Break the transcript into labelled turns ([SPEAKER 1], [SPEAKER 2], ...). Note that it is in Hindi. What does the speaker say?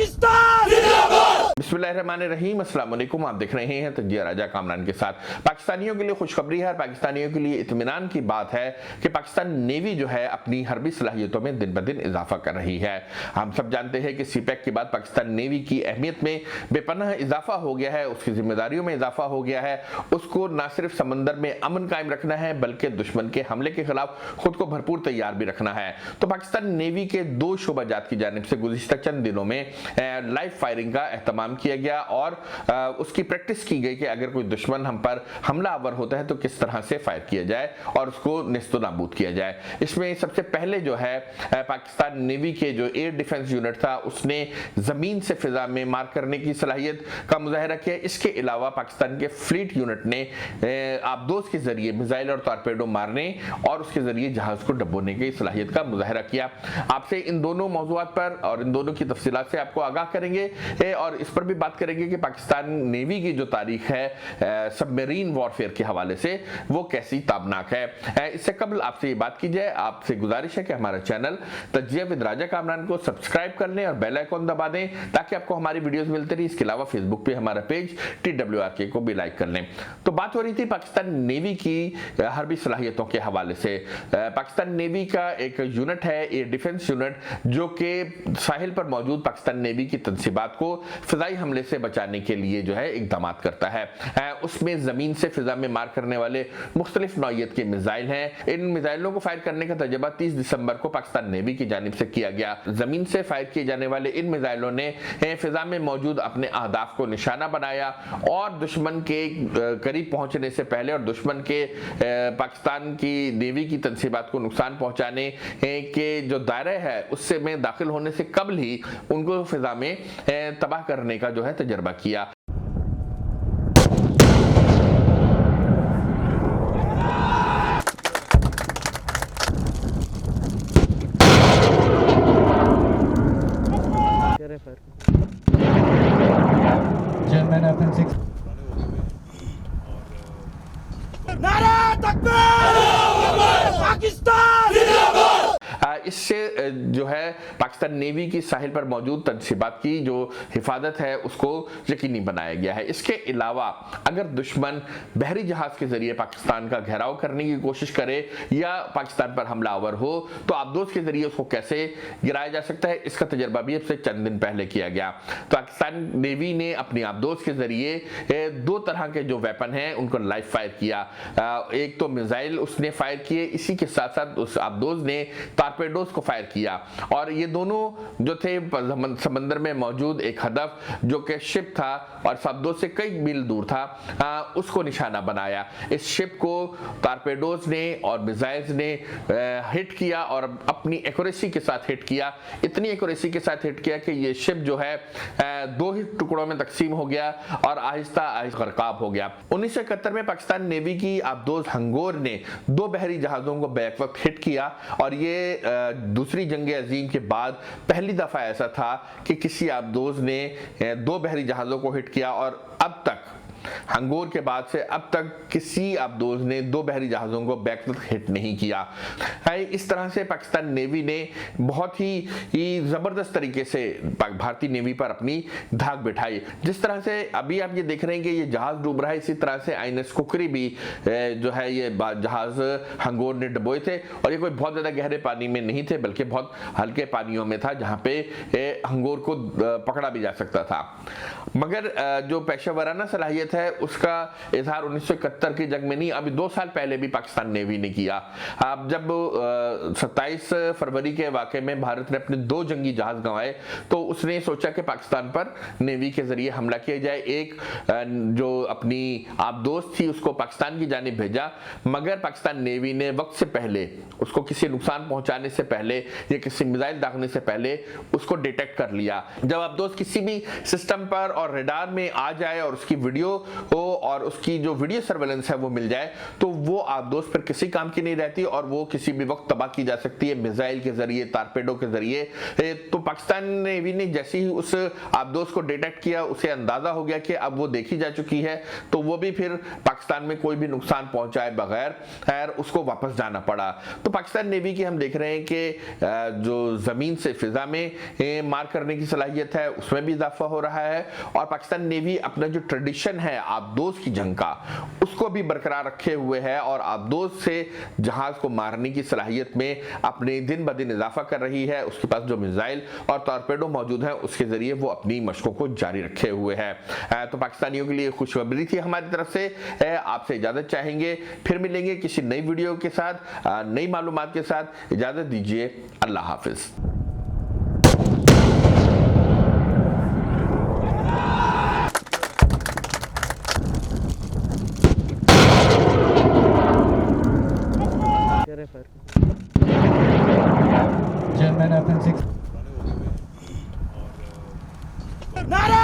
[SPEAKER 1] पाकिस्तान
[SPEAKER 2] बिस्मिल्लाहिर्रहमानिर्रहीम, अस्सलाम वालेकुम। आप देख रहे हैं तजिया राजा कामरान के साथ। पाकिस्तानियों के लिए खुशखबरी है, पाकिस्तानियों के लिए इत्मीनान की बात है कि पाकिस्तान नेवी जो है अपनी हरबी सलाहियतों में दिन ब दिन इजाफा कर रही है। हम सब जानते हैं कि सीपैक के बाद पाकिस्तान नेवी की अहमियत में बेपनाह इजाफा हो गया है, उसकी जिम्मेदारियों में इजाफा हो गया है। उसको न सिर्फ समंदर में अमन कायम रखना है बल्कि दुश्मन के हमले के खिलाफ खुद को भरपूर तैयार भी रखना है। तो पाकिस्तान नेवी के दो शोबाजात की जानिब से गुज़िश्ता चंद दिनों में लाइव फायरिंग का एहतमाम किया गया और उसकी प्रैक्टिस की गई कि अगर कोई दुश्मन हम पर हमला आवर होता है तो किस तरह से फायर किया जाए और उसको निस्तो नाबूद किया जाए। इसमें सबसे पहले जो है पाकिस्तान नेवी के जो एयर डिफेंस यूनिट था उसने जमीन से फिजा में मार करने की सलाहियत का मुजाहिरा किया। इसके अलावा पाकिस्तान के फ्लीट यूनिट ने आबदोज के जरिए मिसाइल और टॉर्पेडो मारने और उसके जरिए जहाज को डबोने की सलाहियत का मुजाहिरा किया। आपसे इन दोनों मौज़ूआत पर और इन दोनों की तफसीलात से आपको आगाह करेंगे और इस पर भी बात करेंगे कि पाकिस्तान नेवी की जो तारीख है सबमरीन वॉरफेयर के हवाले से वो कैसी ताबनाक है। इससे कबल आपसे ये बात की जाए, आपसे गुजारिश है कि हमारा चैनल तजिया विद राजा कामरान को सब्सक्राइब कर लें और बेल आइकन दबा दें ताकि आपको हमारी वीडियोस मिलती रही। इसके अलावा फेसबुक पे हमारा पेज TWRK को भी लाइक कर लें। तो बात हो रही थी पाकिस्तान नेवी की हरबी सलाहियतों के हवाले से। पाकिस्तान नेवी का एक यूनिट है एयर डिफेंस यूनिट जो कि साहिल पर मौजूद पाकिस्तान नेवी की तनसीबात को फिजाई हमले से बचाने के लिए जो है इकदाम करता है। उसमें जमीन से फिजा में मार करने वाले मुख्तलिफ नौइयत के मिसाइल हैं। इन मिसाइलों को फायर करने का तजर्बा 30 दिसंबर को पाकिस्तान नेवी की जानिब से किया गया। जमीन से फायर किए जाने वाले इन मिसाइलों ने फिजा में मौजूद अपने अहदाफ को निशाना बनाया और दुश्मन के करीब पहुंचने से पहले और दुश्मन के पाकिस्तान की नेवी की तनसीबात को नुकसान पहुंचाने के जो दायरा है उससे में दाखिल होने से कबल ही उनको फिजा में तबाह करने का जो है तजर्बा किया।
[SPEAKER 1] नारा तकबीर पाकिस्तान
[SPEAKER 2] इससे जो है पाकिस्तान नेवी की साहिल पर मौजूद तनसीबात की जो हिफाजत है उसको यकीनी बनाया गया है। इसके अलावा अगर दुश्मन बहरी जहाज के जरिए पाकिस्तान का घेराव करने की कोशिश करे या पाकिस्तान पर हमलावर हो तो आबदोज के जरिए उसको कैसे गिराया जा सकता है, इसका तजर्बा भी अब से चंद दिन पहले किया गया। तो पाकिस्तान नेवी ने अपनी आबदोज के जरिए दो तरह के जो वेपन हैं उनको लाइव फायर किया। एक तो मिसाइल उसने फायर किए, इसी के साथ साथ उस आबदोज ने टॉर्पेडोज को फायर किया और ये दोनों जो थे समंदर में मौजूद एक हदफ जो कि शिप था और शब्दों से कई मील दूर था उसको निशाना बनाया। इस शिप को टॉर्पेडोज ने और मिसाइल्स ने हिट किया और अपनी एक्यूरेसी के साथ हिट किया। इतनी एक्यूरेसी के साथ हिट किया कि ये शिप जो है दो ही टुकड़ों में तकसीम हो गया और आहिस्ता आहिस्ता गरकाब हो गया। 1971 में पाकिस्तान नेवी की आबदोज हंगोर ने दो बहरी जहाजों को बैक वक्त हिट किया और ये दूसरी जंग अजीम के बाद पहली दफा ऐसा था कि किसी आबदोज ने दो बहरी जहाजों को हिट किया और अब तक हंगोर के बाद से अब तक किसी आबदोज ने दो बहरी जहाजों को बैक तक हिट नहीं किया है। इस तरह से पाकिस्तान नेवी ने बहुत ही जबरदस्त तरीके से भारतीय नेवी पर अपनी धाक बिठाई। जिस तरह से अभी आप ये देख रहे हैं कि ये जहाज डूब रहा है, इसी तरह से INS कुकरी भी जो है ये जहाज हंगोर ने डुबोए थे और ये कोई बहुत ज्यादा गहरे पानी में नहीं थे बल्कि बहुत हल्के पानियों में था जहां पे हंगोर को पकड़ा भी जा सकता था। मगर जो पेशेवराना सलाहियत है उसका इजहार 1971 की जंग में नहीं, अभी 2 साल पहले भी पाकिस्तान नेवी ने किया। अब जब 27 फरवरी के वाक़े में भारत ने अपने 2 जंगी जहाज गंवाए तो उसने सोचा कि पाकिस्तान पर नेवी के जरिए हमला किया जाए। एक जो अपनी आबदोज थी उसको पाकिस्तान की जानिब भेजा मगर पाकिस्तान नेवी ने वक्त से पहले उसको किसी नुकसान पहुंचाने से पहले या किसी मिसाइल दागने से पहले उसको डिटेक्ट कर लिया। जब आबदोज किसी भी सिस्टम पर और रडार में आ जाए और उसकी वीडियो हो और उसकी जो वीडियो सर्वेलेंस है वो मिल जाए तो वो आबदोस पर किसी काम की नहीं रहती और वो किसी भी वक्त तबाह की जा सकती है मिसाइल के जरिए, टारपेडो के जरिए। तो पाकिस्तान नेवी ने जैसे ही उस आबदोस को डिटेक्ट किया, उसे अंदाजा हो गया कि अब वो देखी जा चुकी है, तो वो भी फिर पाकिस्तान में कोई भी नुकसान पहुंचाए बगैर उसको वापस जाना पड़ा। तो पाकिस्तान नेवी की हम देख रहे हैं कि जो जमीन से फिजा में मार करने की सलाहियत है उसमें भी इजाफा हो रहा है और पाकिस्तान नेवी अपना जो ट्रेडिशन है आबदोस की जंग का उसको भी बरकरार रखे हुए है और आबदोस से जहाज को मारने की सलाहियत में अपने दिन ब दिन इजाफा कर रही है। उसके पास जो मिसाइल और टॉर्पेडो मौजूद है उसके जरिए वो अपनी मशकों को जारी रखे हुए है। तो पाकिस्तानियों के लिए खुशखबरी थी हमारी तरफ से। आपसे इजाजत चाहेंगे, फिर मिलेंगे किसी नई वीडियो के साथ, नई मालूमात के साथ। इजाजत दीजिए, अल्लाह हाफिज।
[SPEAKER 3] Gentlemen, up in 6.
[SPEAKER 1] नारा